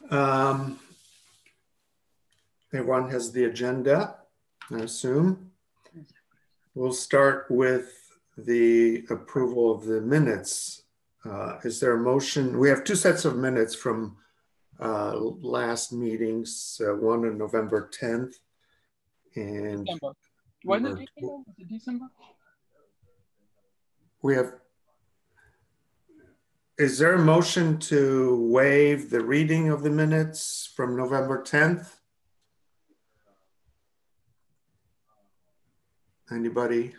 Um, Everyone has the agenda, I assume. We'll start with the approval of the minutes. Is there a motion? We have two sets of minutes from last meetings, one on November 10th and December. When did it December? Was it December? We have. Is there a motion to waive the reading of the minutes from November 10th? Anybody?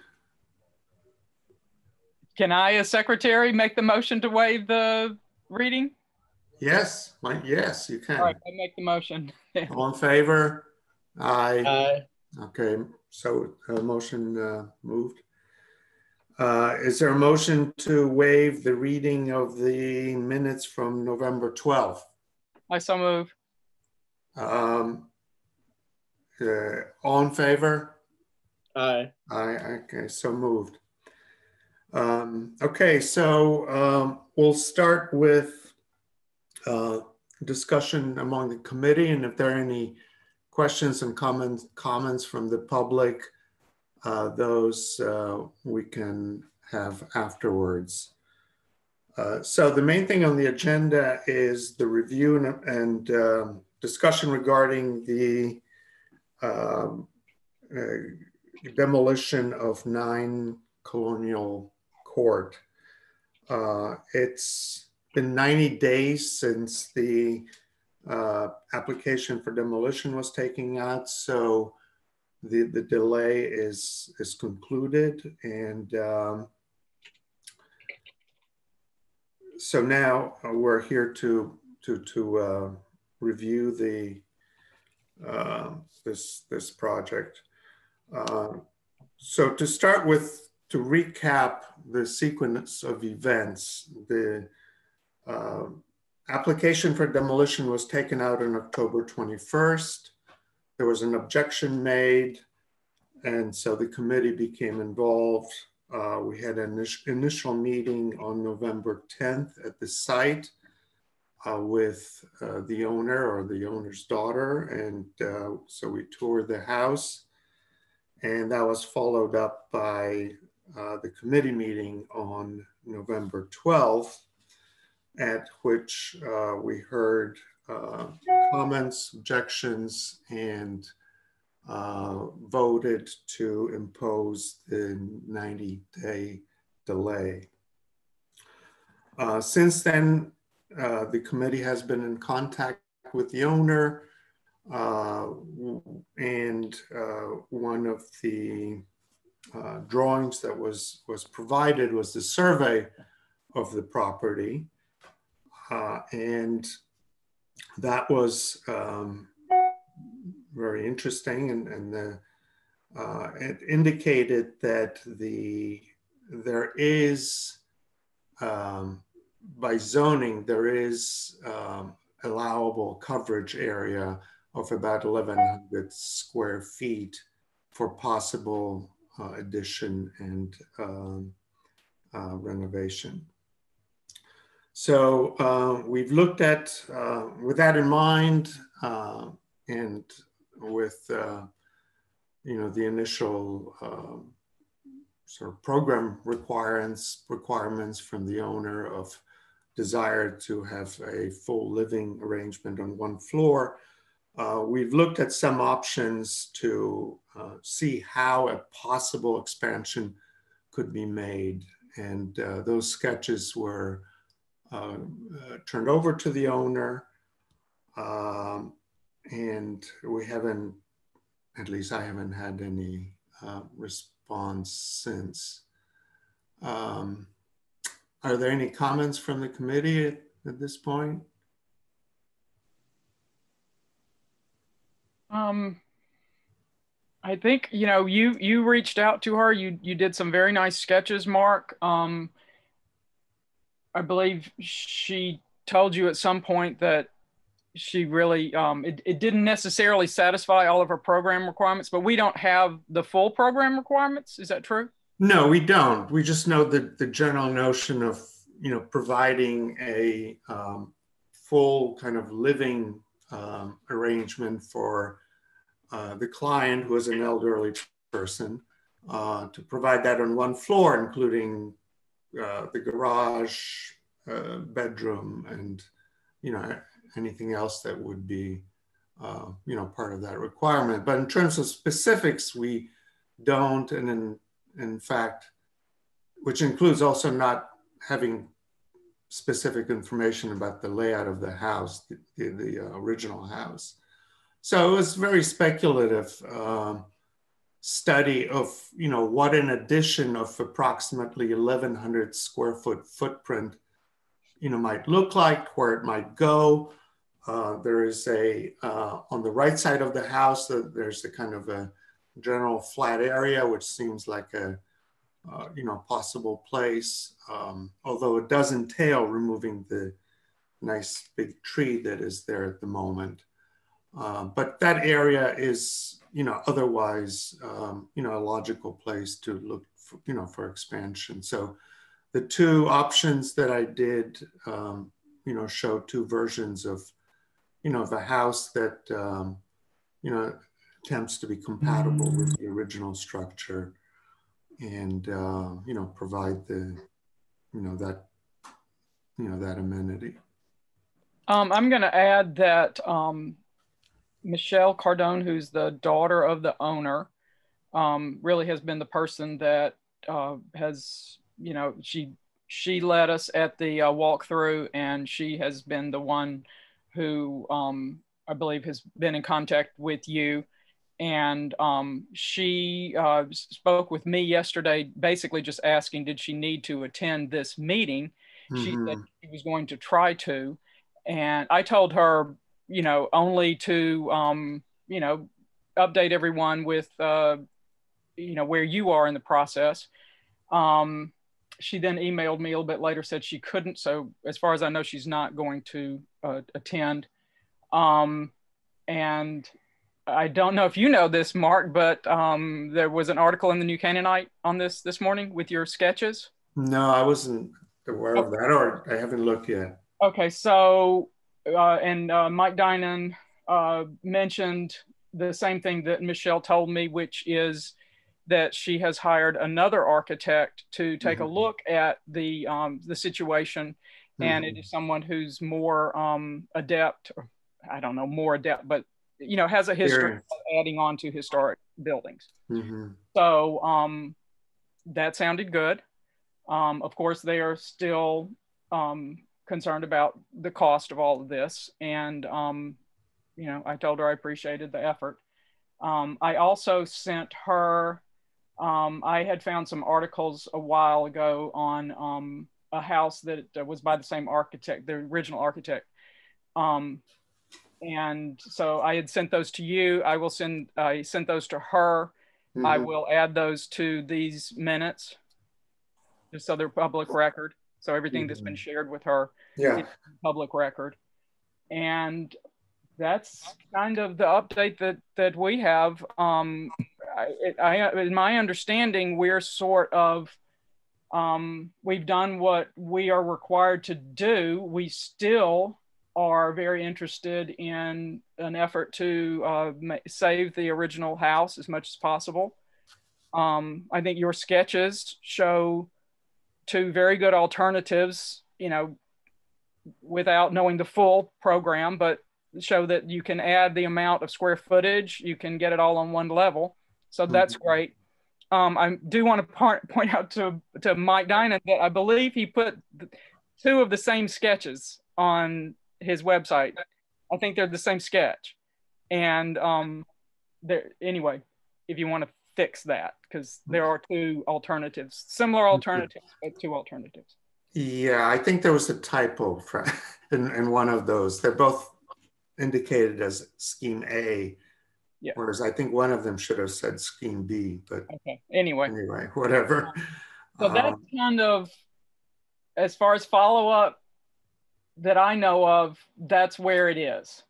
Can I, as secretary, make the motion to waive the reading? Yes, yes, you can. All right, I make the motion. All in favor? Aye. Aye. Okay, so motion moved. Is there a motion to waive the reading of the minutes from November 12th? I so move. All in favor? Aye. Aye. Okay, so moved. Okay, so we'll start with discussion among the committee, and if there are any questions and comments from the public, those we can have afterwards. So the main thing on the agenda is the review and discussion regarding the demolition of 9 Colonial Court. It's been 90 days since the application for demolition was taken out, so the delay is concluded, and so now we're here to review the this project. So to start with, to recap the sequence of events, the application for demolition was taken out on October 21st. There was an objection made, and so the committee became involved. We had an initial meeting on November 10th at the site with the owner or the owner's daughter, and so we toured the house, and that was followed up by the committee meeting on November 12th, at which we heard comments, objections, and voted to impose the 90-day delay. Since then, the committee has been in contact with the owner, and one of the drawings that was provided was the survey of the property, and that was very interesting, and it indicated that there is by zoning, there is allowable coverage area of about 1,100 square feet for possible addition and renovation. So we've looked at, with that in mind, and with the initial sort of program requirements from the owner of desire to have a full living arrangement on one floor, we've looked at some options to see how a possible expansion could be made, and those sketches were turned over to the owner, and we haven't, at least I haven't had any response since. Are there any comments from the committee at this point? I think, you reached out to her. You did some very nice sketches, Mark. I believe she told you at some point that she really, it didn't necessarily satisfy all of her program requirements, but we don't have the full program requirements. Is that true? No, we don't. We just know the general notion of, providing a full kind of living arrangement for the client, who is an elderly person, to provide that on one floor, including the garage, bedroom, and anything else that would be part of that requirement. But in terms of specifics, we don't, and in fact, which includes also not having specific information about the layout of the house, the original house. So it was very speculative study of, what an addition of approximately 1,100 square foot footprint, might look like, where it might go. There is on the right side of the house, there's a kind of a general flat area, which seems like a possible place, although it does entail removing the nice big tree that is there at the moment. But that area is, otherwise, a logical place to look for, for expansion. So the two options that I did, show two versions of, of a house that, attempts to be compatible with the original structure, and provide the that amenity. I'm going to add that Michelle Cardone, who's the daughter of the owner, really has been the person that has, she led us at the walkthrough, and she has been the one who I believe has been in contact with you. And she spoke with me yesterday, basically just asking, did she need to attend this meeting? She said she was going to try to. And I told her, only to, update everyone with, where you are in the process. She then emailed me a little bit later, said she couldn't. So as far as I know, she's not going to attend. And I don't know if you know this, Mark, but there was an article in the New Canaanite on this morning with your sketches. No, I wasn't aware of that, or I haven't looked yet. Okay, so, and Mike Dinan mentioned the same thing that Michelle told me, which is that she has hired another architect to take a look at the situation, and it is someone who's more adept, or, I don't know, more adept, but has a history of adding on to historic buildings. So that sounded good. Of course, they are still concerned about the cost of all of this. And, I told her I appreciated the effort. I also sent her, I had found some articles a while ago on a house that was by the same architect, the original architect. And so I had sent those to you. I sent those to her. I will add those to these minutes, just so they're public record. So everything that's been shared with her is public record. And that's kind of the update that we have. In my understanding, we're sort of, we've done what we are required to do. We still are very interested in an effort to save the original house as much as possible. I think your sketches show two very good alternatives, without knowing the full program, but show that you can add the amount of square footage, you can get it all on one level. So that's great. I do want to point out to Mike Dinan that I believe he put two of the same sketches on his website. I think they're the same sketch. And anyway, if you want to fix that, because there are two alternatives, similar alternatives, but two alternatives. Yeah, I think there was a typo in one of those. They're both indicated as scheme A, whereas I think one of them should have said scheme B, but anyway, whatever. So that's kind of, as far as follow-up that I know of, that's where it is.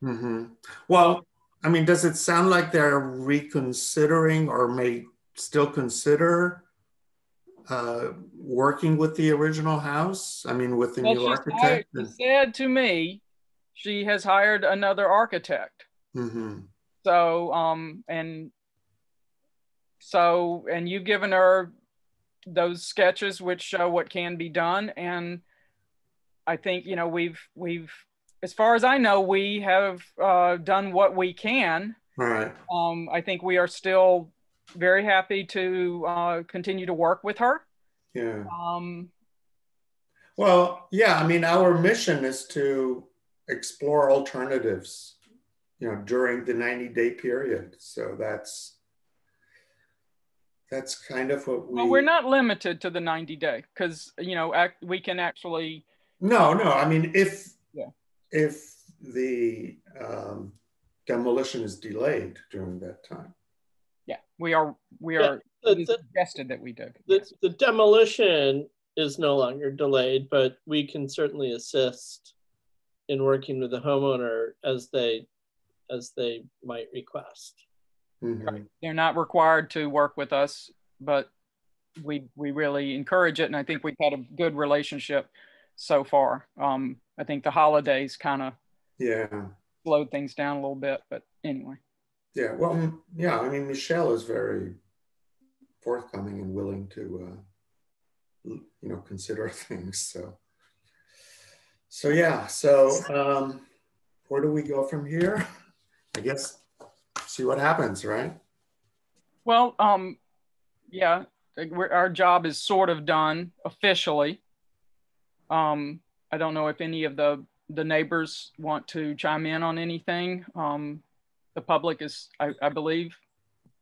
Well, I mean, does it sound like they're reconsidering or may still consider working with the original house? I mean, with the new architect? She said to me, she has hired another architect. Mm-hmm. So, and you've given her those sketches which show what can be done. And I think, you know, we've, as far as I know, we have done what we can. Right. I think we are still very happy to continue to work with her. Yeah. Well, yeah, I mean, our mission is to explore alternatives, you know, during the 90-day period. So that's kind of what Well, we're not limited to the 90-day because, you know, we can actually. No, I mean, if yeah. The demolition is delayed during that time. Yeah, we are. Suggested that we do. The demolition is no longer delayed, but we can certainly assist in working with the homeowner as they might request. Mm-hmm. Right. They're not required to work with us, but we really encourage it, and I think we've had a good relationship so far. I think the holidays kind of slowed things down a little bit, but anyway. Yeah, well, yeah, I mean, Michelle is very forthcoming and willing to, you know, consider things. So yeah, so where do we go from here? I guess see what happens, right? Well, yeah, our job is sort of done officially. I don't know if any of the neighbors want to chime in on anything. The public is, I believe,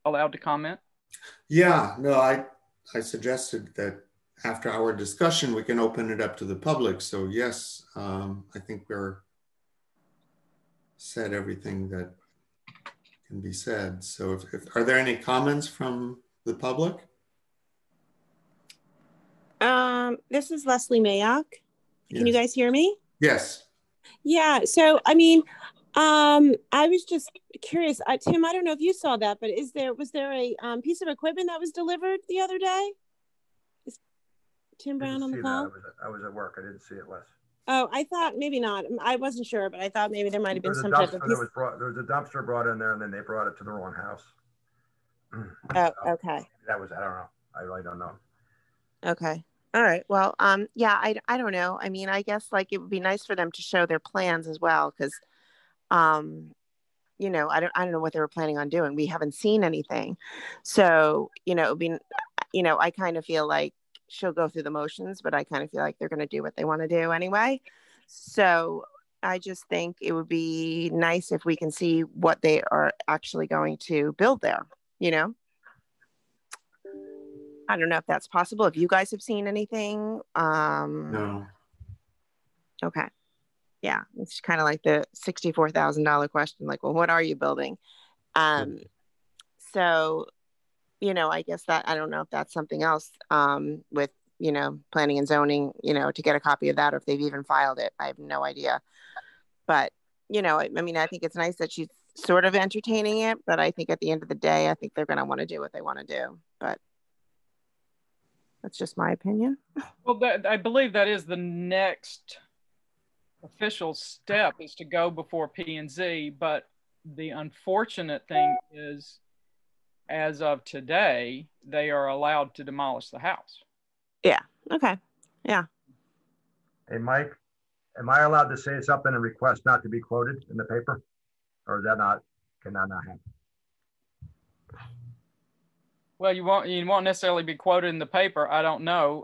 allowed to comment. Yeah, no, I suggested that after our discussion, we can open it up to the public. So yes, I think we're said everything that can be said. So if are there any comments from the public? This is Leslie Mayock. Can you guys hear me? Yes. Yeah. So, I mean, I was just curious, Tim, I don't know if you saw that, but was there a piece of equipment that was delivered the other day? Is Tim Brown on the call? I was at work. I didn't see it, Les. Oh, I thought maybe not. I wasn't sure, but I thought maybe there might have been some type of piece. There was a dumpster brought in there, and then they brought it to the wrong house. Oh, okay. That was, I don't know. I really don't know. Okay. All right. Well, yeah, I don't know. I mean, I guess like it would be nice for them to show their plans as well, because, you know, I don't know what they were planning on doing. We haven't seen anything, so you know, it'd be, you know, I kind of feel like she'll go through the motions, but I kind of feel like they're going to do what they want to do anyway. So I just think it would be nice if we can see what they are actually going to build there. You know. I don't know if that's possible. If you guys have seen anything. No. Okay. Yeah. It's kind of like the $64,000 question. Like, well, what are you building? So, you know, I guess that, I don't know if that's something else with, you know, planning and zoning, you know, to get a copy of that, or if they've even filed it. I have no idea. But, you know, I mean, I think it's nice that she's sort of entertaining it, but I think at the end of the day, I think they're going to want to do what they want to do. But that's just my opinion. Well, I believe that is the next official step, is to go before P&Z. But the unfortunate thing is, as of today, they are allowed to demolish the house. Yeah. Okay. Yeah. Hey, Mike, am I allowed to say something and request not to be quoted in the paper? Or is that can that not happen? Well, you won't necessarily be quoted in the paper. I don't know.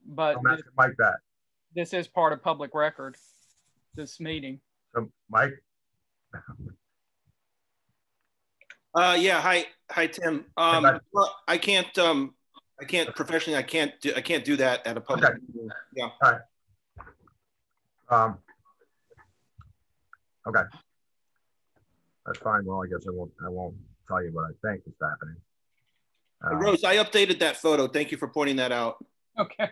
But I'm asking Mike that. This is part of public record, this meeting. So, Mike? Yeah. Hi, Tim. Well, I can't professionally. I can't do that at a public meeting. Yeah. All right. Okay. That's fine. Well, I guess I won't tell you what I think is happening. Rose, I updated that photo. Thank you for pointing that out. Okay.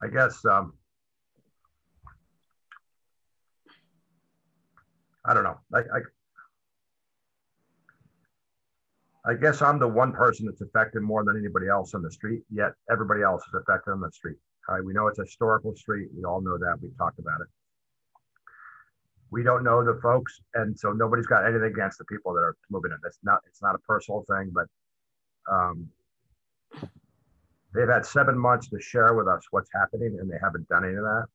I guess, I don't know. I guess I'm the one person that's affected more than anybody else on the street, yet everybody else is affected on the street. All right, we know it's a historical street. We all know that. We've talked about it. We don't know the folks, and so nobody's got anything against the people that are moving in. It's not a personal thing, but they've had 7 months to share with us what's happening, and they haven't done any of that.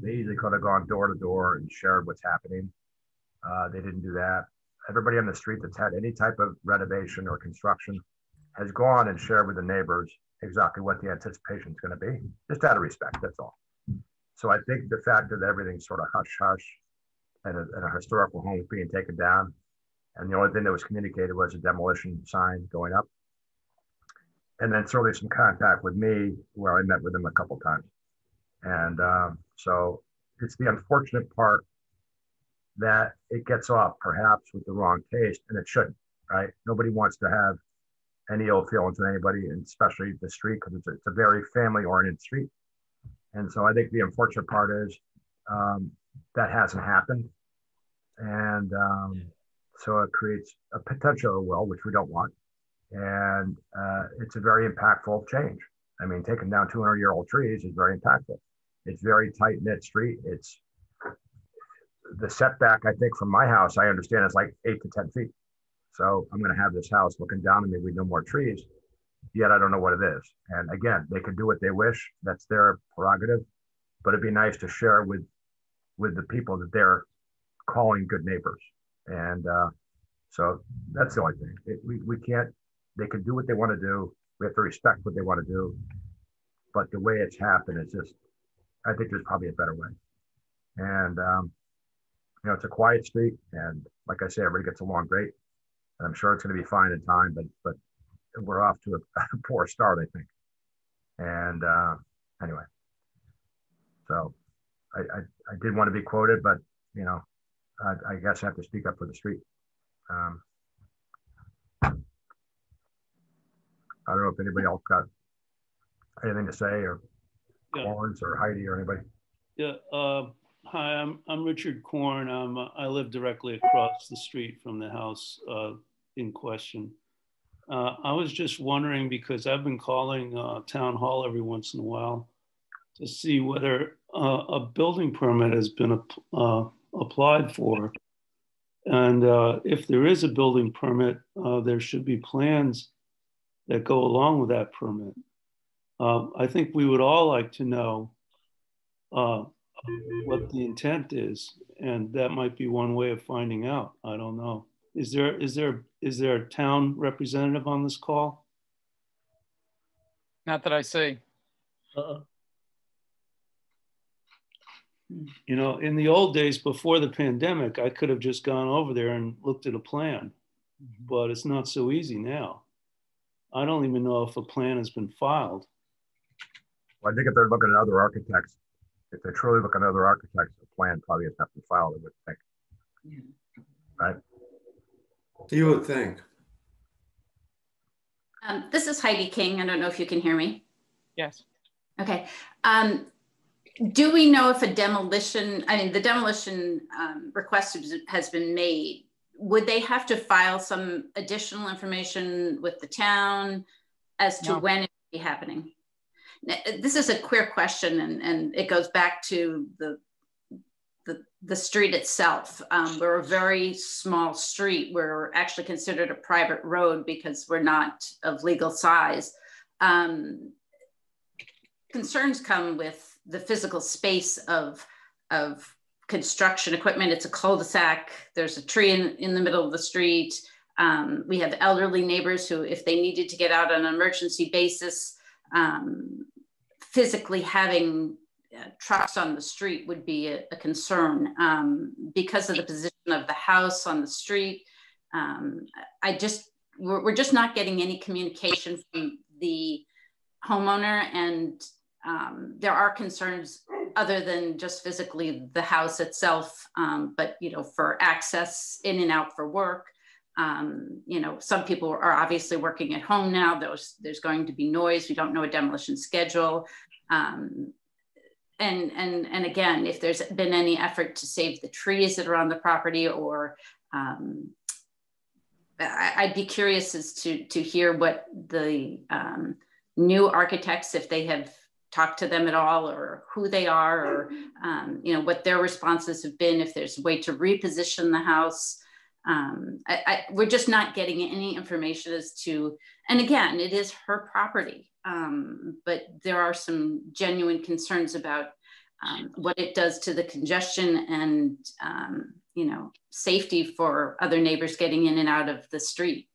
They easily could have gone door to door and shared what's happening. They didn't do that. Everybody on the street that's had any type of renovation or construction has gone and shared with the neighbors exactly what the anticipation is going to be, just out of respect, that's all. So I think the fact that everything's sort of hush-hush and a historical home is being taken down, and the only thing that was communicated was a demolition sign going up. And then certainly some contact with me where I met with them a couple times. And so it's the unfortunate part that it gets off perhaps with the wrong taste, and it shouldn't, right? Nobody wants to have any ill feelings with anybody, and especially the street, because it's a very family-oriented street. And so I think the unfortunate part is that hasn't happened. And so it creates a potential will, which we don't want. And it's a very impactful change. I mean, taking down 200-year-old trees is very impactful. It's very tight-knit street. It's the setback, I think, from my house, I understand is like 8 to 10 feet. So I'm going to have this house looking down at me with no more trees, yet I don't know what it is. And again, they can do what they wish. That's their prerogative. But it'd be nice to share with the people that they're calling good neighbors. And so that's the only thing. We can't, they can do what they want to do. We have to respect what they want to do. But the way it's happened, it's just, I think there's probably a better way. And, you know, it's a quiet street. And like I say, everybody gets along great. And I'm sure it's going to be fine in time, but we're off to a poor start, I think. And anyway, so I did want to be quoted, but, you know, I guess I have to speak up for the street. I don't know if anybody else got anything to say, or Lawrence or Heidi or anybody. Yeah. Hi, I'm Richard Korn. I live directly across the street from the house in question. I was just wondering, because I've been calling town hall every once in a while to see whether a building permit has been applied for. And if there is a building permit, there should be plans that go along with that permit. I think we would all like to know what the intent is, and that might be one way of finding out. I don't know. Is there a town representative on this call? Not that I see. You know, in the old days before the pandemic, I could have just gone over there and looked at a plan, but it's not so easy now. I don't even know if a plan has been filed. Well, I think if they're looking at other architects, if they're truly looking at other architects, the plan probably has not been filed, I would think. Right? You would think. This is Heidi King. I don't know if you can hear me. Yes. Okay. Do we know if a demolition, the demolition request has been made? Would they have to file some additional information with the town as to when it would be happening? Now, this is a queer question, and it goes back to the street itself. We're a very small street. We're actually considered a private road because we're not of legal size. Concerns come with the physical space of construction equipment. It's a cul-de-sac. There's a tree in the middle of the street. We have elderly neighbors who, if they needed to get out on an emergency basis, physically having trucks on the street would be a concern. Because of the position of the house on the street, we're just not getting any communication from the homeowner, and there are concerns other than just physically the house itself, but for access in and out for work. Some people are obviously working at home now. There's going to be noise. We don't know a demolition schedule. And again, if there's been any effort to save the trees that are on the property, or I'd be curious as to hear what the new architects, if they have talked to them at all, or who they are, or you know, what their responses have been, if there's a way to reposition the house. We're just not getting any information as to, and again, it is her property, but there are some genuine concerns about what it does to the congestion and, you know, safety for other neighbors getting in and out of the street.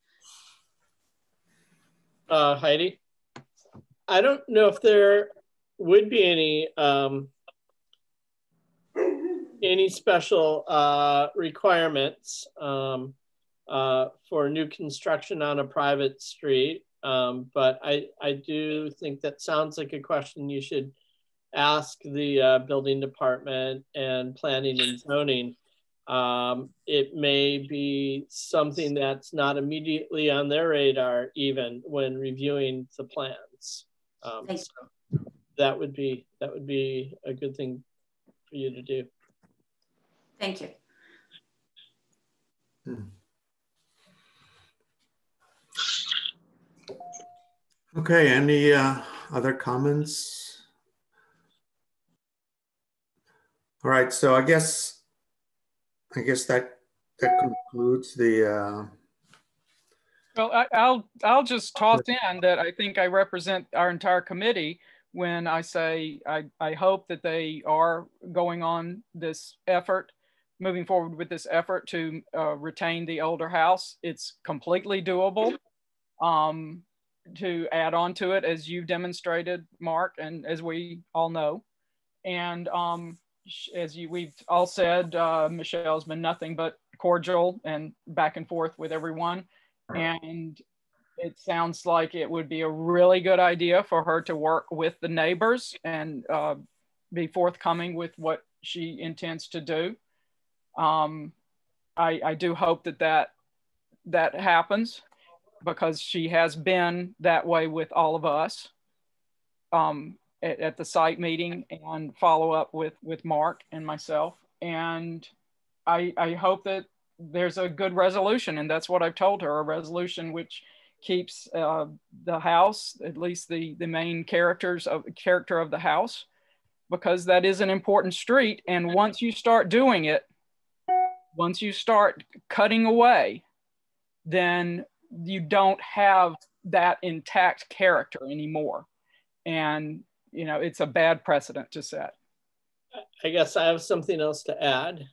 Heidi, I don't know if there would be any special requirements for new construction on a private street, but I do think that sounds like a question you should ask the building department and planning and zoning. It may be something that's not immediately on their radar even when reviewing the plans. So that would be a good thing for you to do. Thank you. Okay, any other comments? All right, so I guess that concludes the. Well, I'll just toss in that I think I represent our entire committee when I say I hope that they are going on this effort, moving forward with this effort to retain the older house. It's completely doable. To add on to it, as you've demonstrated, Mark, and as we all know, and we've all said, Michelle's been nothing but cordial and back and forth with everyone. And it sounds like it would be a really good idea for her to work with the neighbors and be forthcoming with what she intends to do. I do hope that happens, because she has been that way with all of us. At the site meeting and follow up with Mark and myself. And I hope that there's a good resolution, and that's what I've told her, a resolution which keeps the house, at least the main character of the house, because that is an important street. And once you start doing it, once you start cutting away, then you don't have that intact character anymore. And you know, it's a bad precedent to set. I guess I have something else to add.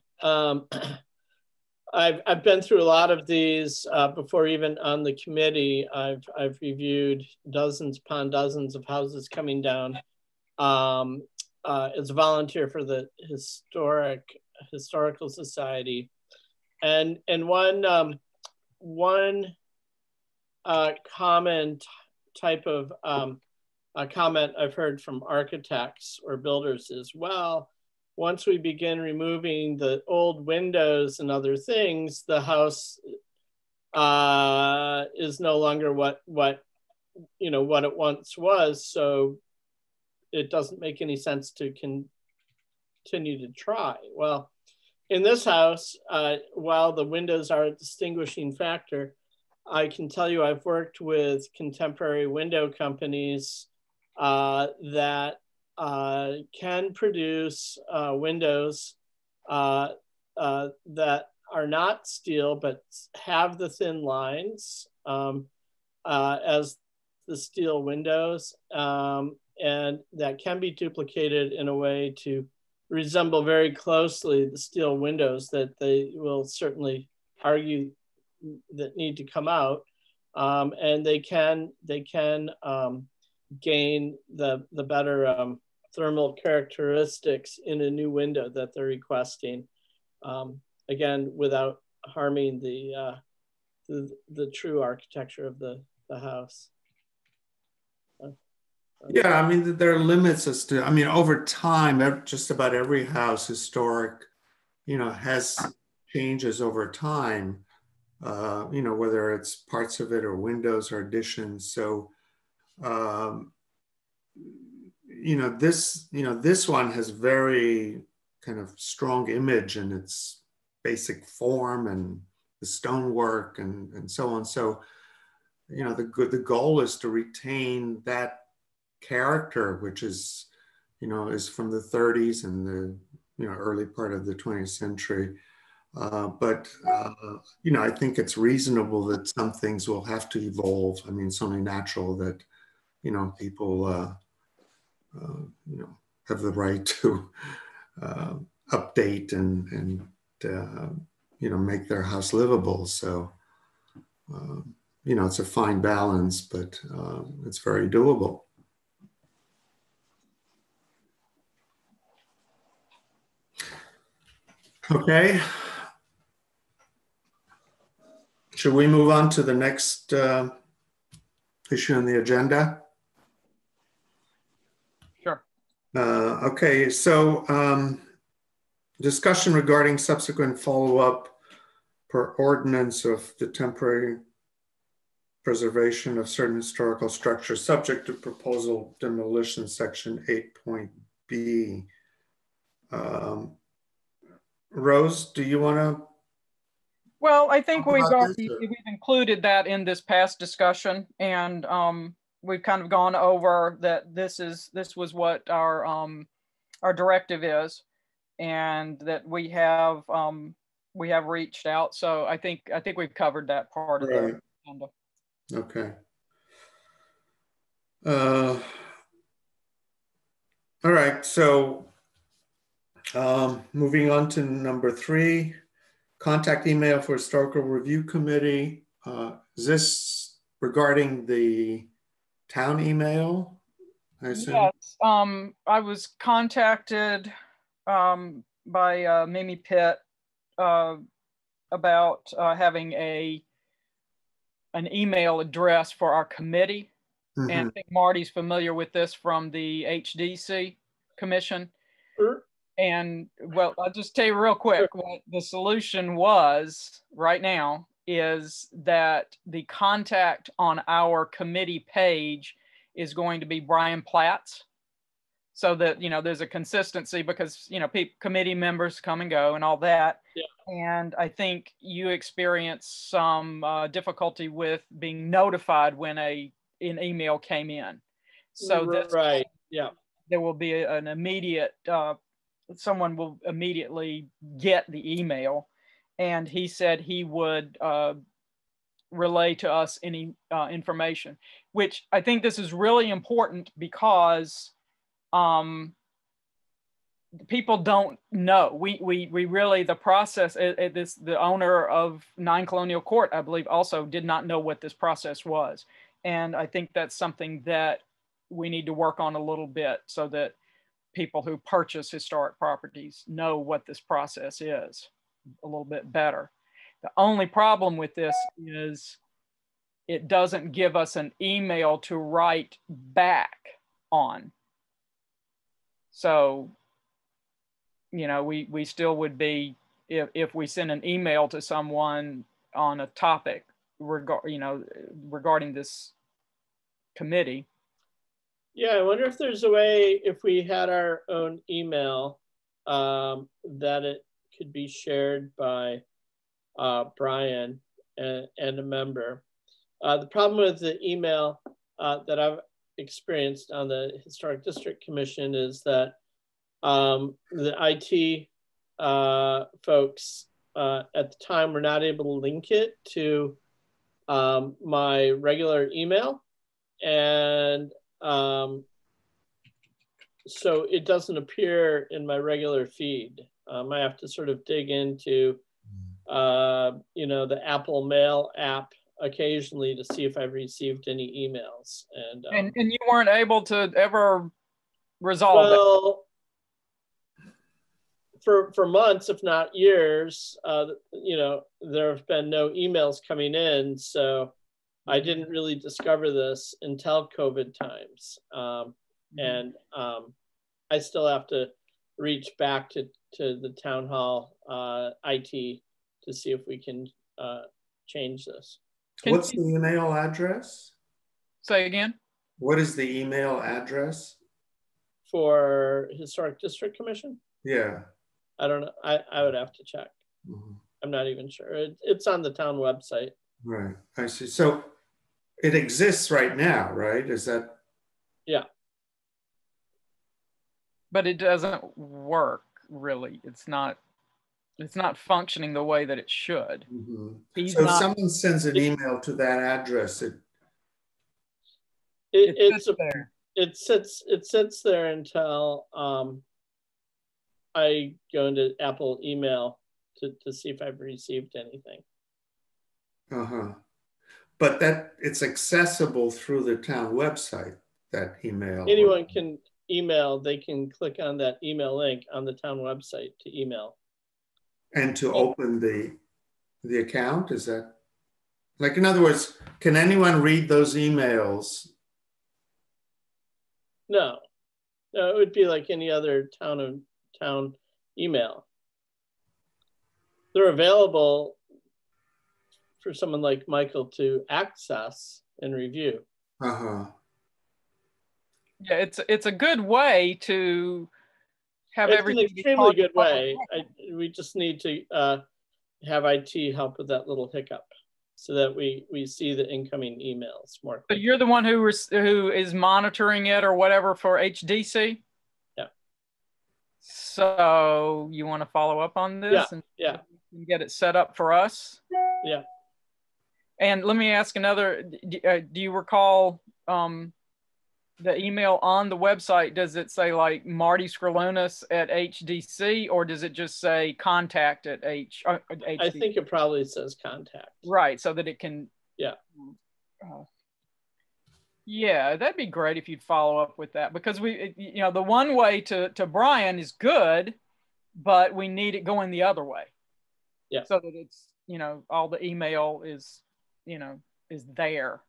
I've been through a lot of these before, even on the committee. I've reviewed dozens upon dozens of houses coming down as a volunteer for the Historical Society, and one common type of a comment I've heard from architects or builders is, well, once we begin removing the old windows and other things, the house is no longer what it once was. So it doesn't make any sense to continue to try. Well, in this house, while the windows are a distinguishing factor, I can tell you I've worked with contemporary window companies that can produce windows that are not steel but have the thin lines as the steel windows, and that can be duplicated in a way to resemble very closely the steel windows that they will certainly argue that need to come out, and they can gain the better thermal characteristics in a new window that they're requesting, again, without harming the true architecture of the house. Yeah, I mean, there are limits as to, I mean, over time, just about every house historic, has changes over time, whether it's parts of it or windows or additions. So, this one has very kind of strong image in its basic form and the stonework and so on. So, the goal is to retain that character, which is, is from the 30s and the, early part of the 20th century. But I think it's reasonable that some things will have to evolve. I mean, it's only natural that, people, have the right to update and make their house livable. So, it's a fine balance, but it's very doable. Okay. Should we move on to the next issue on the agenda? Sure. Okay, so discussion regarding subsequent follow-up per ordinance of the temporary preservation of certain historical structures subject to proposal demolition, section 8.b. Rose, do you want to? Well, I think we've included that in this past discussion, and we've kind of gone over that this was what our directive is, and that we have reached out. So I think we've covered that part of the agenda. Okay. All right. So moving on to number 3, contact email for historical review committee. Is this regarding the town email? I assume? Yes. I was contacted by Mimi Pitt about having an email address for our committee. Mm-hmm. And I think Marty's familiar with this from the HDC Commission. Sure. And well, I'll just tell you real quick what the solution was right now is that the contact on our committee page is going to be Brian Platts, so that, there's a consistency because, committee members come and go and all that. Yeah. And I think you experienced some difficulty with being notified when an email came in. So that's right. Yeah. There will be an immediate, someone will immediately get the email, and he said he would relay to us any information, which I think this is really important because people don't know. We really, the process, the owner of 9 Colonial Court, I believe, also did not know what this process was. And I think that's something that we need to work on a little bit so that people who purchase historic properties know what this process is a little bit better. The only problem with this is it doesn't give us an email to write back on. So, we still would be, if we send an email to someone on a topic regarding this committee. Yeah, I wonder if there's a way, if we had our own email, that it could be shared by Brian and a member. The problem with the email that I've experienced on the Historic District Commission is that the IT folks at the time were not able to link it to my regular email. And so it doesn't appear in my regular feed. I have to sort of dig into, the Apple Mail app occasionally to see if I've received any emails. And you weren't able to ever resolve that? For months, if not years, there have been no emails coming in. So I didn't really discover this until COVID times. And I still have to reach back to the town hall IT to see if we can change this. What's the email address? Say again? What is the email address? For Historic District Commission? Yeah. I don't know. I would have to check. Mm-hmm. I'm not even sure. It's on the town website. Right. I see. So it exists right now, right? Is that? Yeah. but it doesn't work really. It's not functioning the way that it should. Mm-hmm. So if someone sends an email to that address, it sits there until I go into Apple email to see if I've received anything. But that it's accessible through the town website, that email. Anyone can email, they can click on that email link on the town website to email. And to open the account, is that? Like, in other words, can anyone read those emails? No, it would be like any other town email. They're available for someone like Michael to access and review. Yeah, it's a good way to have everything. It's an extremely good way. We just need to have IT help with that little hiccup so that we see the incoming emails more quickly. So you're the one who is monitoring it or whatever for HDC? Yeah. So you want to follow up on this? Yeah. And get it set up for us? Yeah. And let me ask another, do you recall the email on the website, does it say like Marty Skralonis at HDC, or does it just say contact at HDC? I think it probably says contact. Right, so that it can. Yeah. Yeah, that'd be great if you'd follow up with that, because the one way to Brian is good, but we need it going the other way. Yeah. So that it's, all the email is, is there.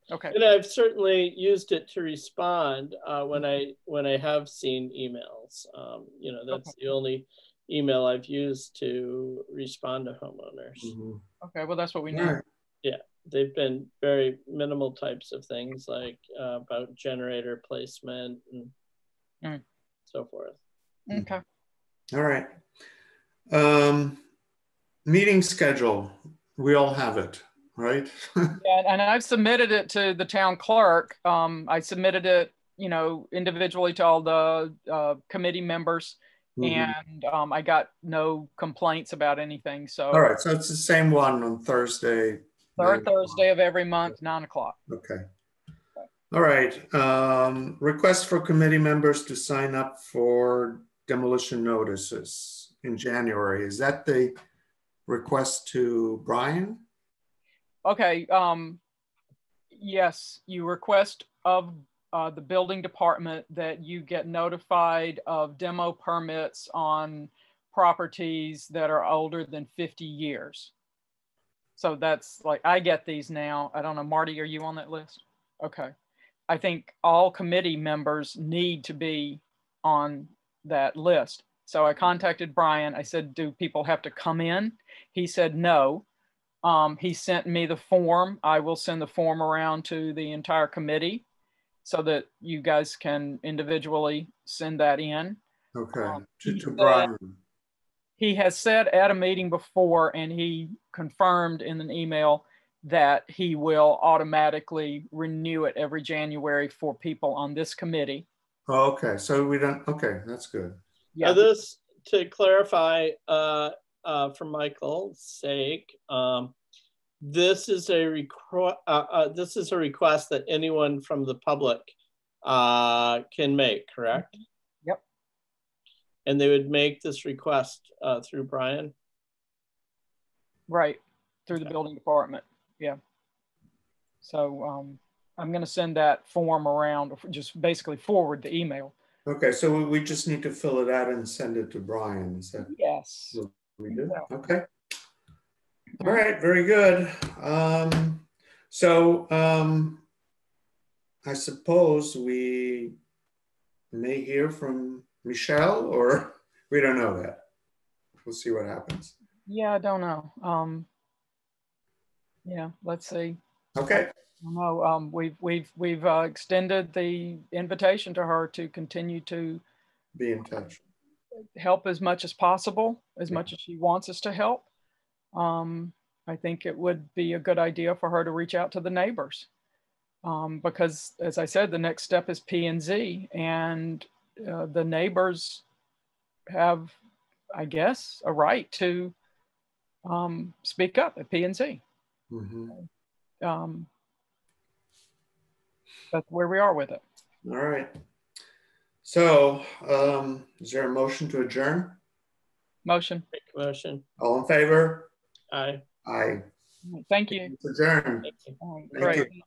Okay. And I've certainly used it to respond when I have seen emails. That's the only email I've used to respond to homeowners. Okay, well, that's what we need. Right. Yeah, they've been very minimal types of things like about generator placement and so forth. Okay. All right. Meeting schedule. We all have it. Right. Yeah, and I've submitted it to the town clerk. I submitted it, individually to all the committee members, and I got no complaints about anything. So. All right. So it's the same one on Thursday. Third Thursday of every month, 9 o'clock. Okay. All right. Request for committee members to sign up for demolition notices in January. Is that the request to Brian? Okay, yes, you request of the building department that you get notified of demo permits on properties that are older than 50 years. So that's like, I get these now. I don't know, Marty, are you on that list? Okay. I think all committee members need to be on that list. So I contacted Brian. I said, do people have to come in? He said, no. He sent me the form. I will send the form around to the entire committee so that you guys can individually send that in. Okay, to Brian. He has said at a meeting before, and he confirmed in an email that he will automatically renew it every January for people on this committee. Oh, okay, so we don't, okay, that's good. Yeah. This, to clarify, for Michael's sake, this is a request that anyone from the public can make, correct? Yep. And they would make this request through Brian? Right, through the building department, yeah. So I'm gonna send that form around, just basically forward the email. Okay, so we just need to fill it out and send it to Brian, is that? Yes. We do? Okay. All right, very good. I suppose we may hear from Michelle, or we don't know that. We'll see what happens. Yeah, I don't know. Yeah, let's see. Okay. No, we've extended the invitation to her to continue to be in touch, help as much as possible, as much as she wants us to help. I think it would be a good idea for her to reach out to the neighbors. because as I said, the next step is P&Z, and the neighbors have, I guess, a right to speak up at P&Z. That's where we are with it. All right. So is there a motion to adjourn? Motion. Motion. All in favor? Aye. Aye. Thank you. Adjourn. Thank you. Great. you.